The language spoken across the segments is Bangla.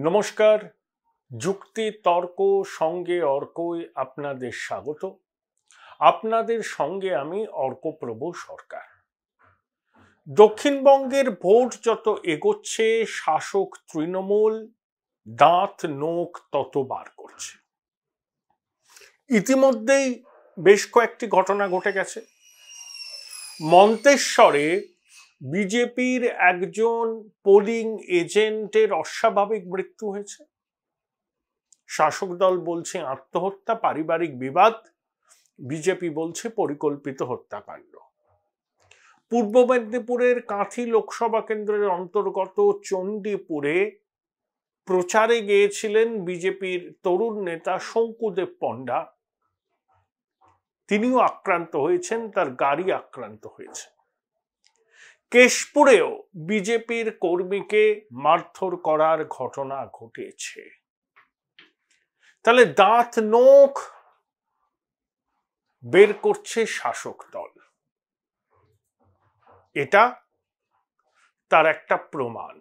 নমস্কার। যুক্তি তর্ক সঙ্গে অর্কই আপনাদের স্বাগত। আপনাদের সঙ্গে আমি অর্কপ্রভ সরকার। দক্ষিণবঙ্গের ভোট যত এগোচ্ছে শাসক তৃণমূল দাঁত নোখ তত বার করছে। ইতিমধ্যেই বেশ কয়েকটি ঘটনা ঘটে গেছে। মন্তেশ্বরে বিজেপির একজন পোলিং এজেন্টের অস্বাভাবিক মৃত্যু হয়েছে। শাসক দল বলছে আত্মহত্যা, পারিবারিক বিবাদ, বিজেপি বলছে পরিকল্পিত হত্যাকাণ্ড। পূর্ব মেদিনীপুরের কাঁথি লোকসভা কেন্দ্রের অন্তর্গত চণ্ডীপুরে প্রচারে গিয়েছিলেন বিজেপির তরুণ নেতা শঙ্কুদেব পণ্ডা। তিনিও আক্রান্ত হয়েছেন, তার গাড়ি আক্রান্ত হয়েছে। কেশপুরেও বিজেপির কর্মীকে মারধর করার ঘটনা ঘটেছে। তাহলে দাঁত নোখ বের করছে শাসক দল, এটা তার একটা প্রমাণ।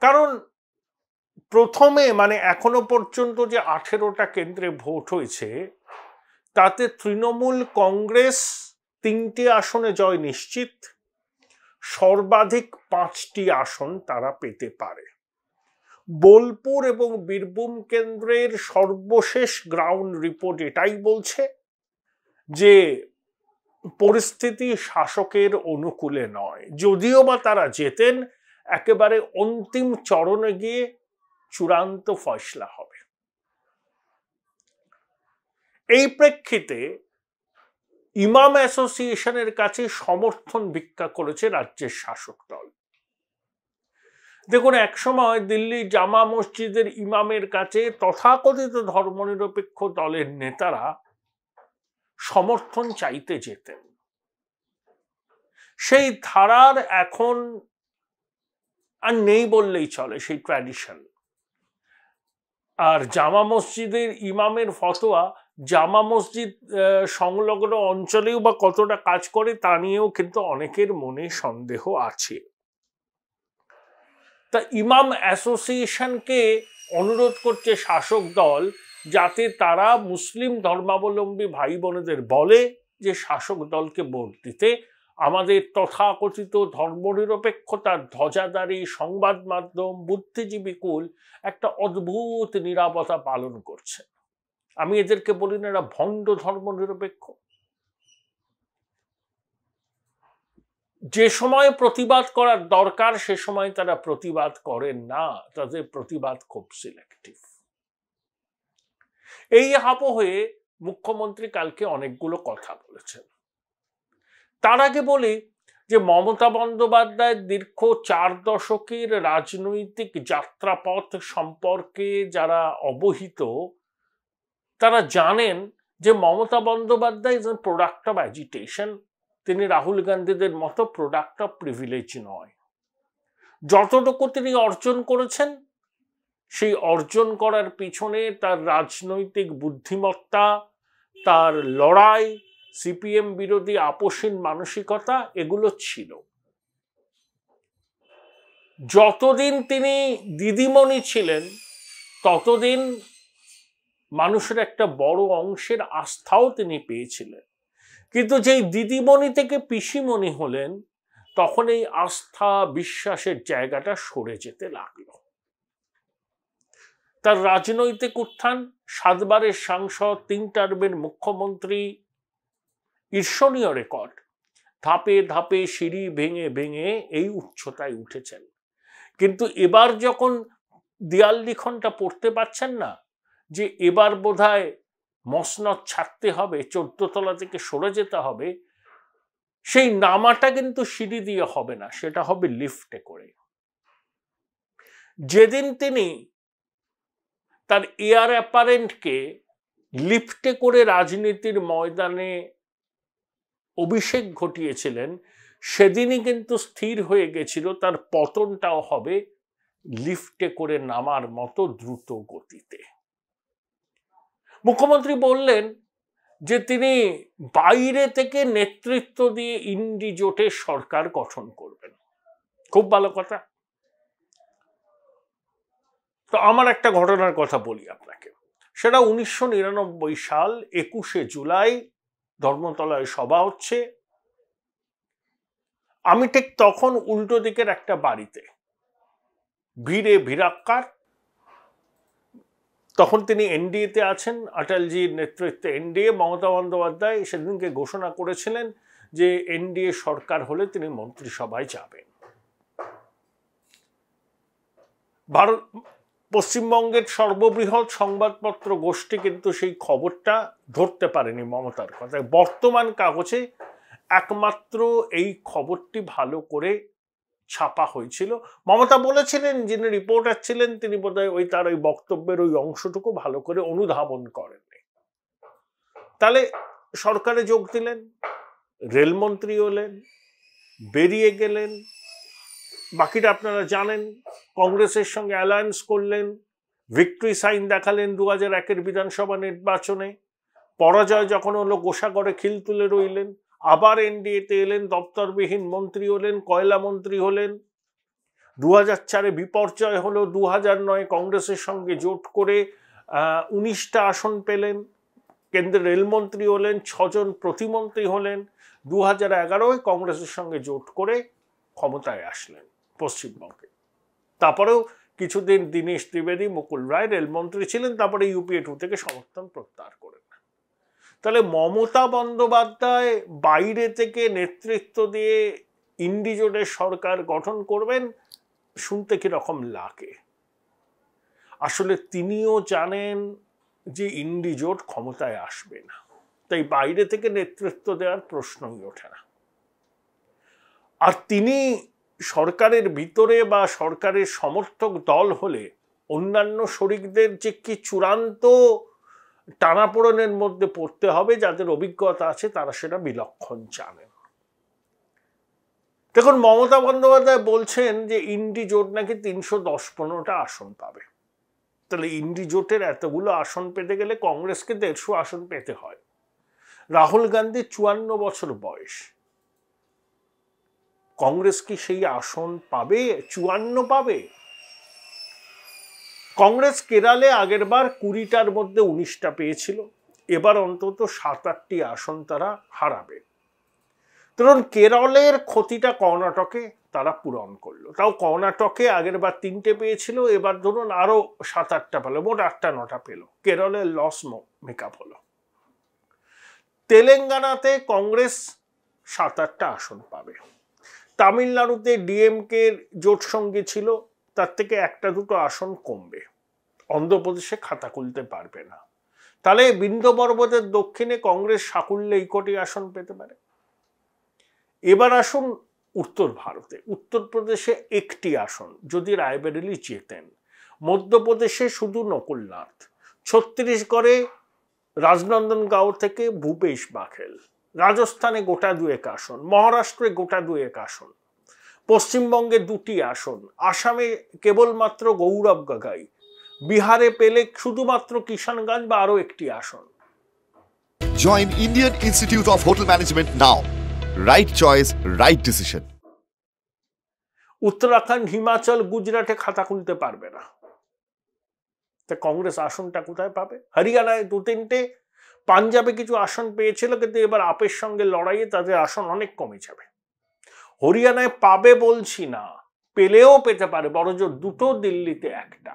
কারণ প্রথমে এখনো পর্যন্ত যে 18টা কেন্দ্রে ভোট হয়েছে তাতে তৃণমূল কংগ্রেস 3টি আসনে জয় নিশ্চিত, সর্বাধিক 5টি আসন তারা পেতে পারে। বোলপুর এবং বীরভূম কেন্দ্রের সর্বশেষ গ্রাউন্ড রিপোর্ট এটাই বলছে যে পরিস্থিতি শাসকের অনুকূলে নয়। যদিও বা তারা জেতেন, একেবারে অন্তিম চরণে গিয়ে চূড়ান্ত ফয়সলা হবে। এই প্রেক্ষিতে ইমাম অ্যাসোসিয়েশনের কাছে সমর্থন ভিক্ষা করেছে রাজ্যের শাসক দল। দেখুন, একসময় দিল্লি জামা মসজিদের ইমামের কাছে তথাকথিত ধর্মনিরপেক্ষ দলের নেতারা সমর্থন চাইতে যেতেন। সেই ধারার এখন আর নেই বললেই চলে সেই ট্র্যাডিশন। আর জামা মসজিদের ইমামের ফতোয়া জামা মসজিদ সংলগ্ন অঞ্চলেও বা কতটা কাজ করে তা নিয়েও কিন্তু অনেকের মনে সন্দেহ আছে। তা ইমাম অ্যাসোসিয়েশনকে অনুরোধ করছে শাসক দল যাতে তারা মুসলিম ধর্মাবলম্বী ভাই বোনেদের বলে যে শাসক দলকে ভোট দিতে। আমাদের তথাকথিত ধর্মনিরপেক্ষতার ধ্বজাধারী সংবাদ মাধ্যম বুদ্ধিজীবী কুল একটা অদ্ভুত নীরবতা পালন করছে। আমি এদেরকে বলি না এরা ভণ্ড ধর্মনিরপেক্ষ। যে সময় প্রতিবাদ করার দরকার সে সময় তারা প্রতিবাদ করেন না, তাদের প্রতিবাদ খুব সিলেক্টিভ। এই আবহে মুখ্যমন্ত্রী কালকে অনেকগুলো কথা বলেছেন। তার আগে বলি যে মমতা বন্দ্যোপাধ্যায় দীর্ঘ 4 দশকের রাজনৈতিক যাত্রাপথ সম্পর্কে যারা অবহিত তারা জানেন যে Mamata Bandyopadhyay is a product of agitation. তিনি রাহুল গান্ধীদের মতো প্রোডাক্ট অফ প্রিভিলেজ নয়। যতটুকু তিনি অর্জন করেছেন সেই অর্জন করার পিছনে তার রাজনৈতিক বুদ্ধিমত্তা, তার লড়াই, সিপিএম বিরোধী আপোষহীন মানসিকতা এগুলো ছিল। যতদিন তিনি দিদিমণি ছিলেন ততদিন মানুষের একটা বড় অংশের আস্থাও তিনি পেয়েছিলেন। কিন্তু যেই দিদিমণি থেকে পিসিমণি হলেন তখন এই আস্থা বিশ্বাসের জায়গাটা সরে যেতে লাগলো। তার রাজনৈতিক উত্থান, 7 বারের সাংসদ, 3 টার্মের মুখ্যমন্ত্রী, ঈর্ষণীয় রেকর্ড। ধাপে ধাপে সিঁড়ি ভেঙে ভেঙে এই উচ্চতায় উঠেছেন। কিন্তু এবার যখন দেয়াল লিখনটা পড়তে পারছেন না যে এবার বোধহয় মসনদ ছাড়তে হবে, 14 তলা থেকে সরে যেতে হবে, সেই নামাটা কিন্তু সিঁড়ি দিয়ে হবে না, সেটা হবে লিফটে করে। যেদিন তিনি তার এয়ার অ্যাপারেন্টকে লিফটে করে রাজনীতির ময়দানে অভিষেক ঘটিয়েছিলেন সেদিনই কিন্তু স্থির হয়ে গেছিল তার পতনটাও হবে লিফটে করে নামার মতো দ্রুত গতিতে। মুখ্যমন্ত্রী বললেন যে তিনি বাইরে থেকে নেতৃত্ব দিয়ে ইন্ডি জোটের সরকার গঠন করবেন। খুব ভালো কথা। তো আমার একটা ঘটনার কথা বলি আপনাকে, সেটা 1999 সাল 21শে জুলাই ধর্মতলায় সভা হচ্ছে। আমি ঠিক তখন উল্টো দিকের একটা বাড়িতে, ভিড়ে ভিড়াক্কার। তখন তিনি এনডিএতে আছেন, অটলজির নেতৃত্বে এনডিএ। মমতা বন্দ্যোপাধ্যায় সেদিনকে ঘোষণা করেছিলেন যে এনডিএ সরকার হলে তিনি মন্ত্রিসভায় যাবেন। ভারত পশ্চিমবঙ্গের সর্ববৃহৎ সংবাদপত্র গোষ্ঠী কিন্তু সেই খবরটা ধরতে পারেনি মমতার কথায়। বর্তমান কাগজে একমাত্র এই খবরটি ভালো করে ছাপা হয়েছিল। মমতা বলেছিলেন, যিনি রিপোর্টার ছিলেন তিনি বোধহয় তার ওই বক্তব্যের ওই অংশটুকু ভালো করে অনুধাবন করেননি। তাহলে সরকারে যোগ দিলেন, রেলমন্ত্রী হলেন, বেরিয়ে গেলেন। বাকিটা আপনারা জানেন। কংগ্রেসের সঙ্গে অ্যালায়েন্স করলেন, ভিক্টরি সাইন দেখালেন 2001-এর বিধানসভা নির্বাচনে। পরাজয় যখন হলো গোসাগরে খিল তুলে রইলেন। আবার এনডিএতে এলেন, দপ্তরবিহীন মন্ত্রী হলেন, কয়লা মন্ত্রী হলেন। 2004-এ বিপর্যয় হলো। 2009 কংগ্রেসের সঙ্গে জোট করে 19টা আসন পেলেন, কেন্দ্রের রেলমন্ত্রী হলেন, 6 জন প্রতিমন্ত্রী হলেন। 2011-এ কংগ্রেসের সঙ্গে জোট করে ক্ষমতায় আসলেন পশ্চিমবঙ্গে। তারপরেও কিছুদিন দীনেশ ত্রিবেদী, মুকুল রায় রেলমন্ত্রী ছিলেন, তারপরে ইউপিএ 2 থেকে সমর্থন প্রত্যাহার করেন। তাহলে মমতা বন্দ্যোপাধ্যায় বাইরে থেকে নেতৃত্ব দিয়ে ইন্ডি জোটের সরকার গঠন করবেন, শুনতে কিরকম লাগে? আসলে তিনিও জানেন যে ইন্ডি জোট ক্ষমতায় আসবে না, তাই বাইরে থেকে নেতৃত্ব দেওয়ার প্রশ্নই ওঠে না। আর তিনি সরকারের ভিতরে বা সরকারের সমর্থক দল হলে অন্যান্য শরিকদের যে কি চূড়ান্ত টানাপোড়েনের মধ্যে পড়তে হবে, যাদের অভিজ্ঞতা আছে তারা সেটা বিলক্ষণ জানেন। দেখুন, মমতা বন্দ্যোপাধ্যায় বলছেন যে ইন্ডি জোট নাকি 310-15টা আসন পাবে। তাহলে ইন্ডি জোটের এতগুলো আসন পেতে গেলে কংগ্রেসকে 150 আসন পেতে হয়। রাহুল গান্ধী 54 বছর বয়স, কংগ্রেস কি সেই আসন পাবে? 54 পাবে? কংগ্রেস কেরালে আগের বার 20টার মধ্যে 19টা পেয়েছিল, এবার অন্তত 7-8টি আসন তারা হারাবে। ধরুন কেরলের ক্ষতিটা কর্ণাটকে তারা পূরণ করলো, তাও কর্ণাটকে আগের বার 3টে পেয়েছিল, এবার ধরুন আরো 7-8টা পেল, মোট 8-9টা পেল। কেরলের লস মেকআপ হলো। তেলেঙ্গানাতে কংগ্রেস 7-8টা আসন পাবে। তামিলনাড়ুতে ডিএমকে জোট সঙ্গী ছিল, তার থেকে 1-2টো আসন কমবে। অন্ধ্রপ্রদেশে খাতা খুলতে পারবে না। তাহলে বিন্ধ্য পর্বতের দক্ষিণে কংগ্রেস সাকুল্যে 1 আসন পেতে পারে। এবার আসুন উত্তর ভারতে। উত্তরপ্রদেশে 1টি আসন যদি রায়বেরেলি জেতেন, মধ্যপ্রদেশে শুধু নকুলনাথ, ছত্তিশগড়ে রাজনন্দনগাঁও থেকে ভূপেশ বাঘেল, রাজস্থানে গোটা 2 আসন, মহারাষ্ট্রে গোটা 2 আসন, পশ্চিমবঙ্গে 2টি আসন, আসামে কেবলমাত্র গৌরব গগাই, বিহারে পেলে শুধুমাত্র কিষানগঞ্জ বা আরো 1টি আসন। Join Indian Institute of Hotel Management now. Right choice, right decision. Uttarakhand, Himachal, গুজরাটে খাতা খুলতে পারবে না, তা কংগ্রেস আসনটা কোথায় পাবে? হরিয়ানায় 2-3টে, পাঞ্জাবে কিছু আসন পেয়েছিল, কিন্তু এবার আপের সঙ্গে লড়াইয়ে তাদের আসন অনেক কমে যাবে। হরিয়ানায় পাবে বলছি না, পেলেও পেতে পারে, বরঞ্চ 2টো, দিল্লিতে 1টা।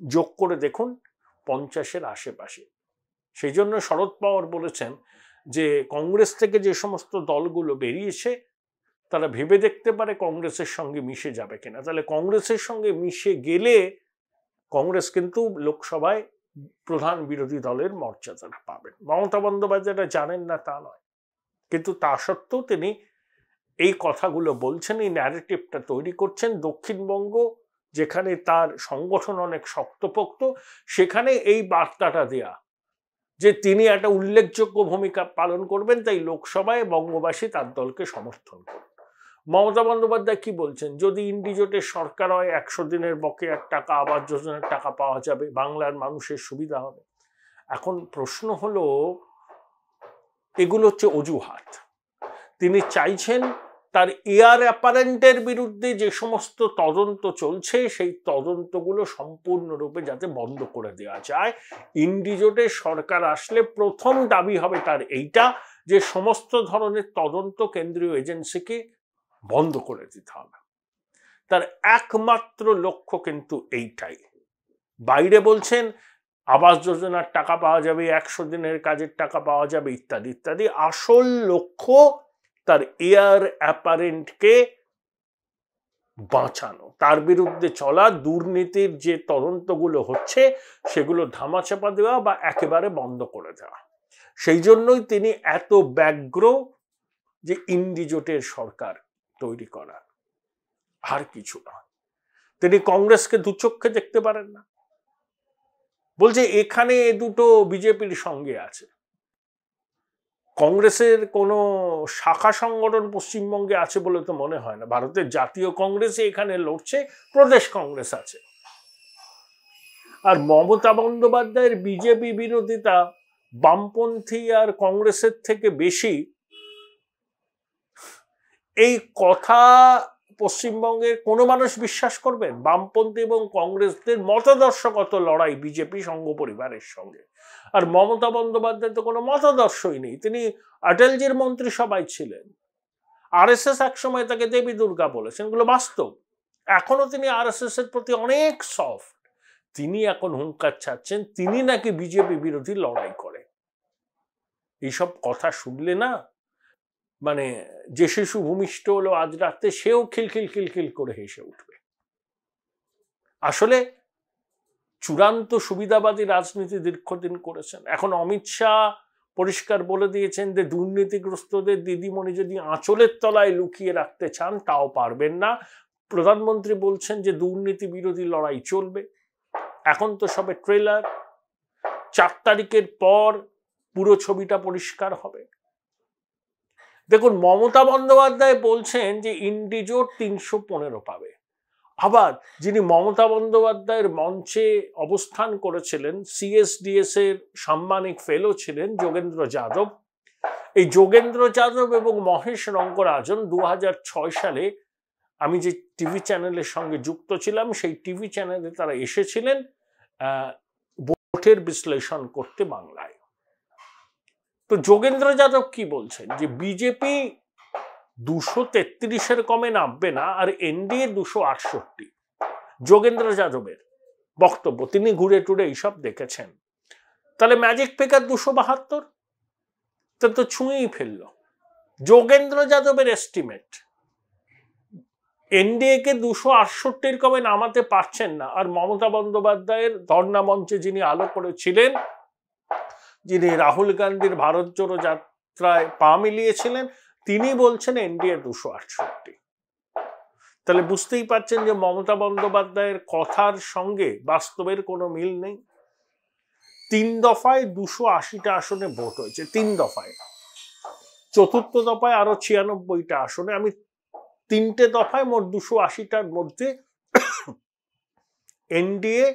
যোগ করে দেখুন 50-এর আশেপাশে। সেই জন্য শরদ পাওয়ার বলেছেন যে কংগ্রেস থেকে যে সমস্ত দলগুলো বেরিয়েছে তারা ভেবে দেখতে পারে কংগ্রেসের সঙ্গে মিশে যাবে কিনা। তাহলে কংগ্রেসের সঙ্গে মিশে গেলে কংগ্রেস কিন্তু লোকসভায় প্রধান বিরোধী দলের মর্যাদাটা পাবেন। মমতা বন্দ্যোপাধ্যায় জানেন না তা নয়, কিন্তু তা সত্ত্বেও তিনি এই কথাগুলো বলছেন, এই ন্যারেটিভটা তৈরি করছেন। দক্ষিণবঙ্গ, যেখানে তার সংগঠন অনেক শক্তপোক্ত, সেখানে এই বার্তাটা দেয়া যে তিনি একটা উল্লেখযোগ্য ভূমিকা পালন করবেন, তাই লোকসভায় বঙ্গবাসী তার দলকে সমর্থন করবে। মমতা বন্দ্যোপাধ্যায় কি বলছেন? যদি ইন্ডি জোটের সরকার হয় 100 দিনের বকেয়ার টাকা, আবাস যোজনার টাকা পাওয়া যাবে, বাংলার মানুষের সুবিধা হবে। এখন প্রশ্ন হলো, এগুলো হচ্ছে অজুহাত। তিনি চাইছেন তার এয়ার অ্যাপারেন্টের বিরুদ্ধে যে সমস্ত তদন্ত চলছে সেই তদন্তগুলো সম্পূর্ণরূপে যাতে বন্ধ করে দেওয়া যায়। ইন্ডিজোটের সরকার আসলে প্রথম দাবি হবে তার এইটা যে সমস্ত ধরনের তদন্ত কেন্দ্রীয় এজেন্সিকে বন্ধ করে দিতে হবে। তার একমাত্র লক্ষ্য কিন্তু এইটাই। বাইরে বলছেন আবাস যোজনার টাকা পাওয়া যাবে, 100 দিনের কাজের টাকা পাওয়া যাবে, ইত্যাদি ইত্যাদি। আসল লক্ষ্য তার এয়ার অ্যাপারেন্টকে বাঁচানো, তার বিরুদ্ধে চলা দুর্নীতির যে তদন্তগুলো হচ্ছে সেগুলো ধামাচাপা দেওয়া বা একেবারে বন্ধ করে দেওয়া। সেই জন্যই তিনি এত ব্যগ্র যে ইন্ডিজোটের সরকার তৈরি করা, আর কিছু না। তিনি কংগ্রেসকে দুচক্ষে দেখতে পারেন না, বলছে এখানে এ দুটো বিজেপির সঙ্গে আছে। কংগ্রেসের কোনো শাখা সংগঠন পশ্চিমবঙ্গে আছে বলে তো মনে হয় না। ভারতের জাতীয় কংগ্রেসে এখানে লড়ছে, প্রদেশ কংগ্রেস আছে। আর মমতা বন্দ্যোপাধ্যায়ের বিজেপি বিরোধিতা বামপন্থী আর কংগ্রেসের থেকে বেশি। এই কথা পশ্চিমবঙ্গের কোনো মানুষ বিশ্বাস করবেন? বামপন্থী এবং কংগ্রেসদের মতাদর্শগত লড়াই বিজেপি সংঘ পরিবারের সঙ্গে। আর মমতা বন্দ্যোপাধ্যায় তো কোনো মতাদর্শই নেই, তিনি অটলজির মন্ত্রিসভায় ছিলেন। আরএসএস একসময় তাকে দেবী দুর্গা বলেছেন, এগুলো বাস্তব। এখনো তিনি আরএসএস এর প্রতি অনেক সফট। তিনি এখন হুঙ্কার ছাড়ছেন তিনি নাকি বিজেপি বিরোধী লড়াই করে। এইসব কথা শুনলে না, মানে যে শিশু ভূমিষ্ঠ হলো আজ রাতে সেও খিলখিল খিলখিল করে হেসে উঠবে। আসলে চূড়ান্ত সুবিধাবাদী রাজনীতি দীর্ঘদিন করেছেন। এখন অমিত শাহ পরিষ্কার বলে দিয়েছেন যে দুর্নীতিগ্রস্তদের দিদিমণি যদি আঁচলের তলায় লুকিয়ে রাখতে চান তাও পারবেন না। প্রধানমন্ত্রী বলছেন যে দুর্নীতি বিরোধী লড়াই চলবে। এখন তো সবে ট্রেলার, 4 তারিখের পর পুরো ছবিটা পরিষ্কার হবে। দেখুন, মমতা বন্দ্যোপাধ্যায় বলছেন যে ইন্ডিজোট 315 পাবে। আবার যিনি মমতা বন্দ্যোপাধ্যায়ের মঞ্চে অবস্থান করেছিলেন, সিএসডিএস এর সাম্মানিক ফেলো ছিলেন যোগেন্দ্র যাদব। এই যোগেন্দ্র যাদব এবং মহেশ রঙ্গরাজন 2006 সালে আমি যে টিভি চ্যানেলের সঙ্গে যুক্ত ছিলাম সেই টিভি চ্যানেলে তারা এসেছিলেন ভোটের বিশ্লেষণ করতে বাংলায়। তো যোগেন্দ্র যাদব কি বলছেন যে বিজেপি 233-এর কমে নামবে না আর এনডিএ 268। যোগেন্দ্র যাদবের বক্তব্য, তিনি ঘুরে টুরে এইসব দেখেছেন। তাহলে ম্যাজিক ফিগার 272 তো ছুঁয়েই ফেলল। যোগেন্দ্র যাদবের এস্টিমেট এনডিএ কে 268-এর কমে নামাতে পারছেন না। আর মমতা বন্দ্যোপাধ্যায়ের ধর্ণা মঞ্চে যিনি আলো করেছিলেন, যিনি রাহুল গান্ধীর ভারত জোড়ো যাত্রায় পা মিলিয়েছিলেন, তিনি বলছেন এনডিএ 268। তাহলে বুঝতেই পারছেন যে মমতা বন্দ্যোপাধ্যায়ের কথার সঙ্গে বাস্তবের কোনো মিল নেই। 3 দফায় 280টা আসনে ভোট হয়েছে, 3 দফায়। 4র্থ দফায় আরো 96টা আসনে। আমি 3টে দফায় মোট 280টার মধ্যে এনডিএ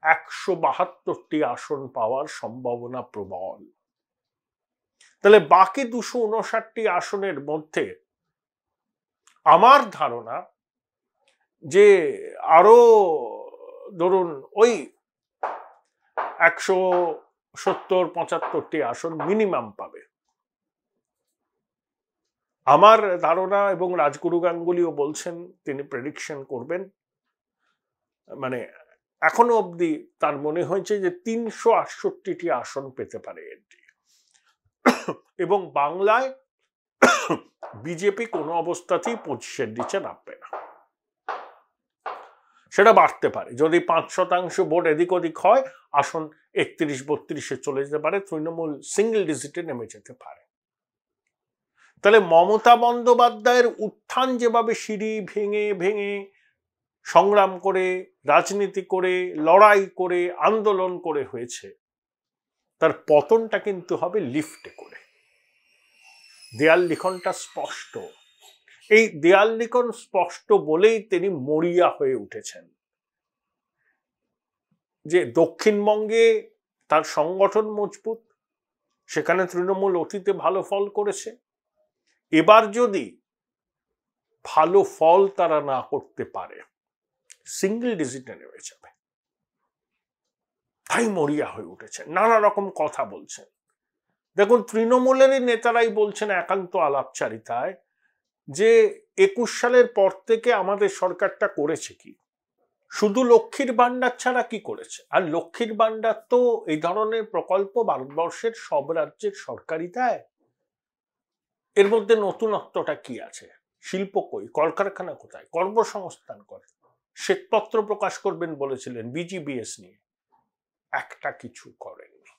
172টি আসন পাওয়ার সম্ভাবনা প্রবল। তাহলে বাকি 259টি আসনের মধ্যে আমার ধারণা যে আরো ধরুন ওই 170-75টি আসন মিনিমাম পাবে। আমার ধারণা, এবং রাজগুরু গাঙ্গুলিও বলছেন তিনি প্রেডিকশন করবেন, মানে এখনো অবধি তার মনে হয়েছে যে 368টি আসন পেতে পারে এনডিএ। এবং বাংলায় বিজেপি কোনো অবস্থাতেই 25-এর নিচে নামবে না। সেটা বাড়তে পারে, যদি 5% ভোট এদিক ওদিক হয়, আসন 31-32-এ চলে যেতে পারে, তৃণমূল সিঙ্গেল ডিজিটে নেমে যেতে পারে। তাহলে মমতা বন্দ্যোপাধ্যায়ের উত্থান যেভাবে সিঁড়ি ভেঙে ভেঙে সংগ্রাম করে, রাজনীতি করে, লড়াই করে, আন্দোলন করে হয়েছে, তার পতনটা কিন্তু হবে লিফটে করে। দেয়াল লিখনটা স্পষ্ট। এই দেয়াল লিখন স্পষ্ট বলেই তিনি মরিয়া হয়ে উঠেছেন যে দক্ষিণবঙ্গে তার সংগঠন মজবুত, সেখানে তৃণমূল অতীতে ভালো ফল করেছে। এবার যদি ভালো ফল তারা না করতে পারে, সিঙ্গেল ডিজিটে নেমে যাবে। তাই মরিয়া হয়ে উঠেছেন, নানা রকম কথা বলছেন। দেখুন, তৃণমূলের নেতারাই বলছেন একান্ত আলাপচারিতায় যে 21 সালের পর থেকে আমাদের সরকারটা করেছে কি, শুধু লক্ষ্মীর ভান্ডার ছাড়া কি করেছে? আর লক্ষ্মীর ভান্ডার তো এই ধরনের প্রকল্প ভারতবর্ষের সব রাজ্যের সরকারই দেয়। এর মধ্যে নতুনত্বটা কি আছে? শিল্প কই, কলকারখানা কোথায়, কর্মসংস্থান করে? শ্বেতপত্র প্রকাশ করবেন বলেছিলেন বিজিবিএস নিয়ে, একটা কিছু করেননি।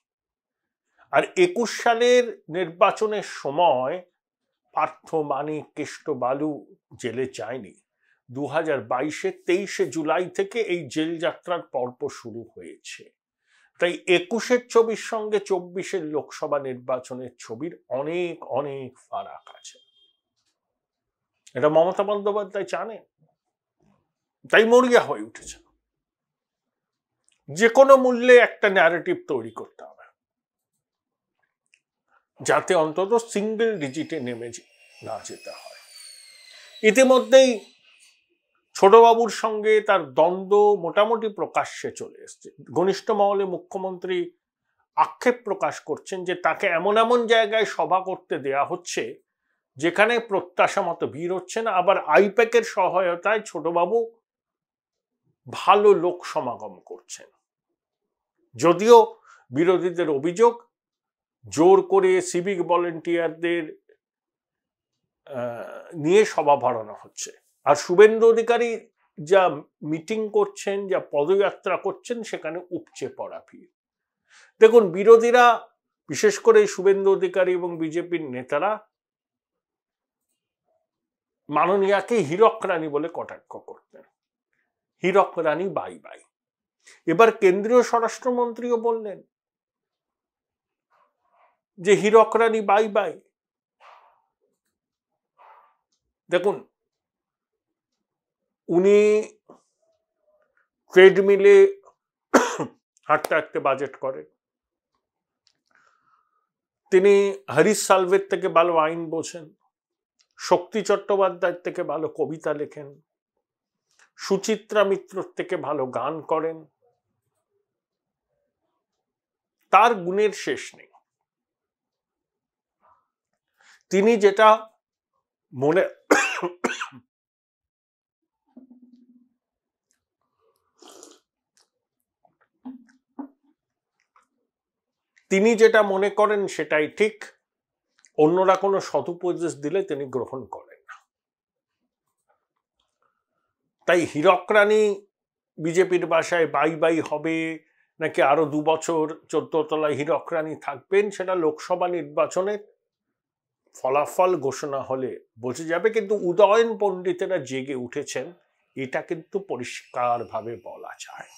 আর 21 সালের নির্বাচনের সময় পার্থ মানিক, কেষ্ট বালু জেলে যায়নি। 2022-এ 23শে জুলাই থেকে এই জেল যাত্রার পর্ব শুরু হয়েছে। তাই 21-এর ছবির সঙ্গে 24-এর লোকসভা নির্বাচনের ছবির অনেক অনেক ফারাক আছে। এটা মমতা বন্দ্যোপাধ্যায় জানেন, তাই মরিয়া হয়ে উঠেছে। যে কোনো মূল্যে একটা ন্যারেটিভ তৈরি করতে হবে যাতে অন্তত সিঙ্গেল ডিজিটে নেমে না যেতে হয়। ইতিমধ্যেই ছোটবাবুর সঙ্গে তার দ্বন্দ্ব মোটামুটি প্রকাশ্যে চলে এসছে। ঘনিষ্ঠ মহলে মুখ্যমন্ত্রী আক্ষেপ প্রকাশ করছেন যে তাকে এমন এমন জায়গায় সভা করতে দেয়া হচ্ছে যেখানে প্রত্যাশা মতো ভিড় হচ্ছে না, আবার আইপ্যাকের সহায়তায় ছোটবাবু ভালো লোক সমাগম করছেন। যদিও বিরোধীদের অভিযোগ জোর করে সিভিক ভলেন্টিয়ারদের নিয়ে সভা ভরানো হচ্ছে, আর শুভেন্দু অধিকারী যা মিটিং করছেন, যা পদযাত্রা করছেন, সেখানে উপচে পড়া ভিড়। দেখুন, বিরোধীরা বিশেষ করে শুভেন্দু অধিকারী এবং বিজেপির নেতারা মাননীয়াকে হীরক রানী বলে কটাক্ষ করতেন। হীরক রানী বাই বাই। এবার কেন্দ্রীয় স্বরাষ্ট্রমন্ত্রীও বললেন যে হীরক রানী বাই বাই। দেখুন, উনি ট্রেডমিলে হাঁটতে হাঁটতে বাজেট করেন, তিনি হরিশ সালভের থেকে ভালো আইন বোঝেন, শক্তি চট্টোপাধ্যায়ের থেকে ভালো কবিতা লেখেন, সুচিত্রা মিত্রর থেকে ভালো গান করেন, তার গুণের শেষ নেই। তিনি যেটা মনে করেন সেটাই ঠিক, অন্যরা কোনো সদুপদেশ দিলে তিনি গ্রহণ করেন না। তাই হীরক রানী বিজেপির ভাষায় বাই বাই হবে নাকি আরো 2 বছর 14 তলায় হীরক রানী থাকবেন, সেটা লোকসভা নির্বাচনের ফলাফল ঘোষণা হলে বোঝা যাবে। কিন্তু উদয়ন পণ্ডিতেরা জেগে উঠেছেন, এটা কিন্তু পরিষ্কারভাবে বলা যায়।